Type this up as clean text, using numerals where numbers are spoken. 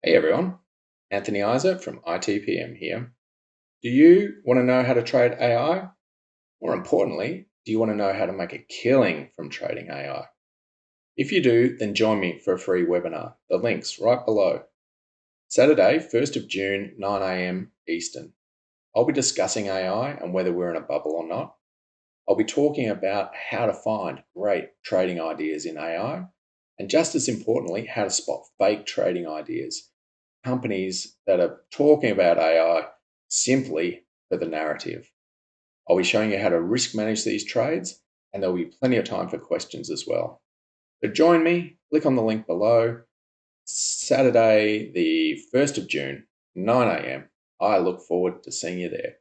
Hey everyone, Anthony Isa from ITPM here. Do you want to know how to trade AI? More importantly, do you want to know how to make a killing from trading AI? If you do, then join me for a free webinar. The link's right below. Saturday, 1st of June, 9 a.m. Eastern. I'll be discussing AI and whether we're in a bubble or not. I'll be talking about how to find great trading ideas in AI, and just as importantly, how to spot fake trading ideas, companies that are talking about AI simply for the narrative. I'll be showing you how to risk manage these trades, and there'll be plenty of time for questions as well. So join me, click on the link below. Saturday, the 1st of June, 9 a.m. I look forward to seeing you there.